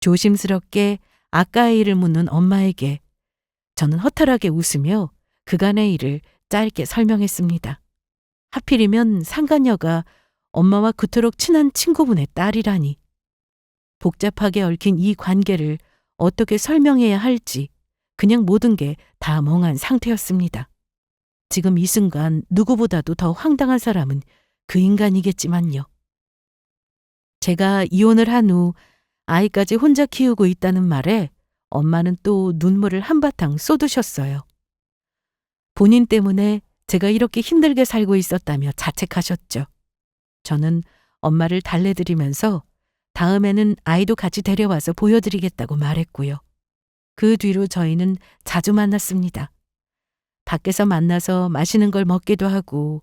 [SPEAKER 1] 조심스럽게 아까의 일을 묻는 엄마에게 저는 허탈하게 웃으며 그간의 일을 짧게 설명했습니다. 하필이면 상간녀가 엄마와 그토록 친한 친구분의 딸이라니. 복잡하게 얽힌 이 관계를 어떻게 설명해야 할지 그냥 모든 게 다 멍한 상태였습니다. 지금 이 순간 누구보다도 더 황당한 사람은 그 인간이겠지만요. 제가 이혼을 한 후 아이까지 혼자 키우고 있다는 말에 엄마는 또 눈물을 한바탕 쏟으셨어요. 본인 때문에 제가 이렇게 힘들게 살고 있었다며 자책하셨죠. 저는 엄마를 달래드리면서 다음에는 아이도 같이 데려와서 보여드리겠다고 말했고요. 그 뒤로 저희는 자주 만났습니다. 밖에서 만나서 맛있는 걸 먹기도 하고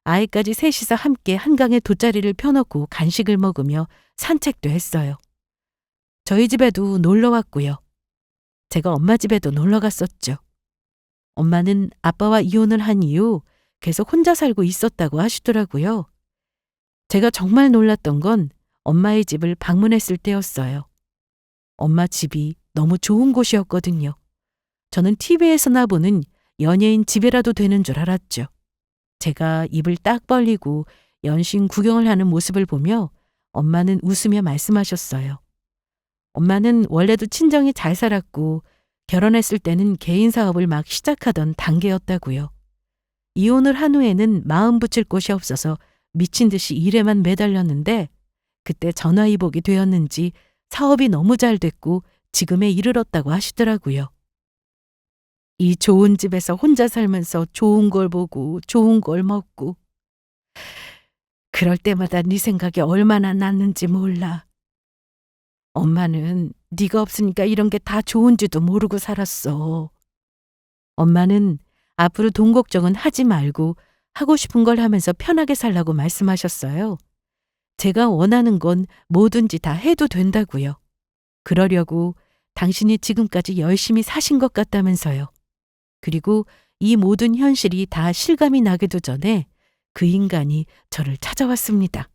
[SPEAKER 1] 아이까지 셋이서 함께 한강에 돗자리를 펴놓고 간식을 먹으며 산책도 했어요. 저희 집에도 놀러 왔고요. 제가 엄마 집에도 놀러 갔었죠. 엄마는 아빠와 이혼을 한 이후 계속 혼자 살고 있었다고 하시더라고요. 제가 정말 놀랐던 건 엄마의 집을 방문했을 때였어요. 엄마 집이 너무 좋은 곳이었거든요. 저는 TV에서나 보는 연예인 집이라도 되는 줄 알았죠. 제가 입을 딱 벌리고 연신 구경을 하는 모습을 보며 엄마는 웃으며 말씀하셨어요. 엄마는 원래도 친정이 잘 살았고 결혼했을 때는 개인 사업을 막 시작하던 단계였다고요. 이혼을 한 후에는 마음 붙일 곳이 없어서 미친 듯이 일에만 매달렸는데 그때 전화위복이 되었는지 사업이 너무 잘 됐고 지금에 이르렀다고 하시더라고요. 이 좋은 집에서 혼자 살면서 좋은 걸 보고 좋은 걸 먹고 그럴 때마다 네 생각이 얼마나 났는지 몰라. 엄마는 네가 없으니까 이런 게 다 좋은지도 모르고 살았어. 엄마는 앞으로 돈 걱정은 하지 말고 하고 싶은 걸 하면서 편하게 살라고 말씀하셨어요. 제가 원하는 건 뭐든지 다 해도 된다고요. 그러려고 당신이 지금까지 열심히 사신 것 같다면서요. 그리고 이 모든 현실이 다 실감이 나기도 전에 그 인간이 저를 찾아왔습니다.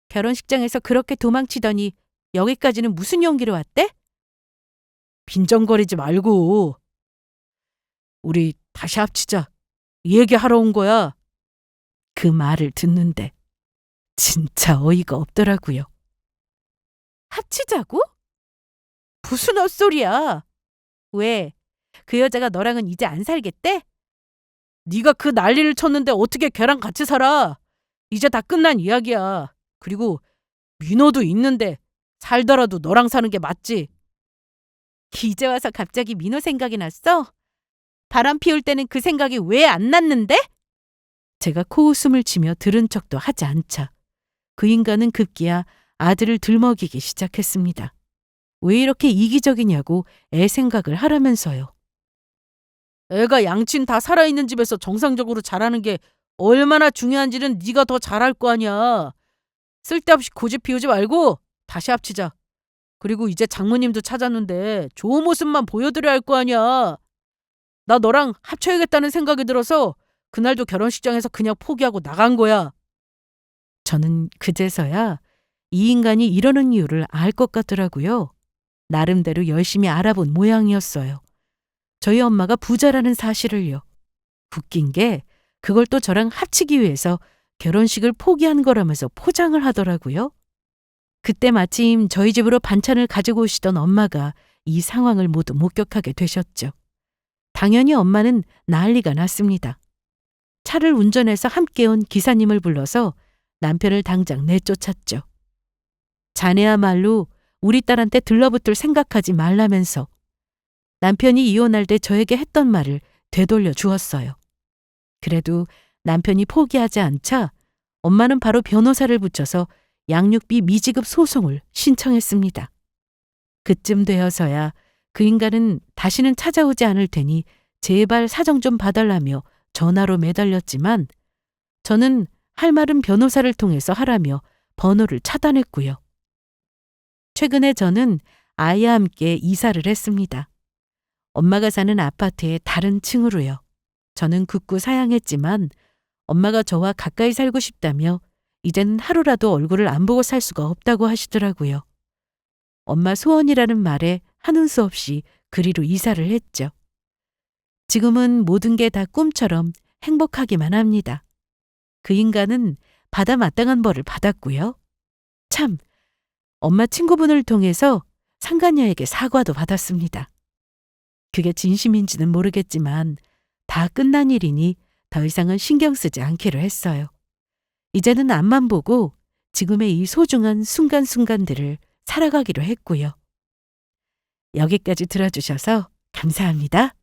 [SPEAKER 1] 결혼식장에서 그렇게 도망치더니 여기까지는 무슨 용기로 왔대?
[SPEAKER 3] 빈정거리지 말고 우리 다시 합치자. 얘기하러 온 거야.
[SPEAKER 1] 그 말을 듣는데 진짜 어이가 없더라고요.
[SPEAKER 2] 합치자고? 무슨 헛소리야. 왜? 그 여자가 너랑은 이제 안 살겠대?
[SPEAKER 3] 네가 그 난리를 쳤는데 어떻게 걔랑 같이 살아? 이제 다 끝난 이야기야. 그리고 민호도 있는데 살더라도 너랑 사는 게 맞지.
[SPEAKER 2] 이제 와서 갑자기 민호 생각이 났어? 바람 피울 때는 그 생각이 왜 안 났는데?
[SPEAKER 1] 제가 코웃음을 치며 들은 척도 하지 않자 그 인간은 급기야 아들을 들먹이기 시작했습니다. 왜 이렇게 이기적이냐고 애 생각을 하라면서요.
[SPEAKER 3] 애가 양친 다 살아있는 집에서 정상적으로 자라는 게 얼마나 중요한지는 네가 더 잘 알 거 아니야. 쓸데없이 고집 피우지 말고 다시 합치자. 그리고 이제 장모님도 찾았는데 좋은 모습만 보여드려야 할 거 아니야. 나 너랑 합쳐야겠다는 생각이 들어서 그날도 결혼식장에서 그냥 포기하고 나간 거야.
[SPEAKER 1] 저는 그제서야 이 인간이 이러는 이유를 알 것 같더라고요. 나름대로 열심히 알아본 모양이었어요. 저희 엄마가 부자라는 사실을요. 웃긴 게 그걸 또 저랑 합치기 위해서 결혼식을 포기한 거라면서 포장을 하더라고요. 그때 마침 저희 집으로 반찬을 가지고 오시던 엄마가 이 상황을 모두 목격하게 되셨죠. 당연히 엄마는 난리가 났습니다. 차를 운전해서 함께 온 기사님을 불러서 남편을 당장 내쫓았죠. 자네야말로 우리 딸한테 들러붙을 생각하지 말라면서 남편이 이혼할 때 저에게 했던 말을 되돌려 주었어요. 그래도 남편이 포기하지 않자 엄마는 바로 변호사를 붙여서 양육비 미지급 소송을 신청했습니다. 그쯤 되어서야 그 인간은 다시는 찾아오지 않을 테니 제발 사정 좀 봐달라며 전화로 매달렸지만 저는 할 말은 변호사를 통해서 하라며 번호를 차단했고요. 최근에 저는 아이와 함께 이사를 했습니다. 엄마가 사는 아파트의 다른 층으로요. 저는 굳고 사양했지만 엄마가 저와 가까이 살고 싶다며 이제는 하루라도 얼굴을 안 보고 살 수가 없다고 하시더라고요. 엄마 소원이라는 말에 하는 수 없이 그리로 이사를 했죠. 지금은 모든 게 다 꿈처럼 행복하기만 합니다. 그 인간은 받아 마땅한 벌을 받았고요. 참, 엄마 친구분을 통해서 상간녀에게 사과도 받았습니다. 그게 진심인지는 모르겠지만 다 끝난 일이니 더 이상은 신경 쓰지 않기로 했어요. 이제는 앞만 보고 지금의 이 소중한 순간순간들을 살아가기로 했고요. 여기까지 들어주셔서 감사합니다.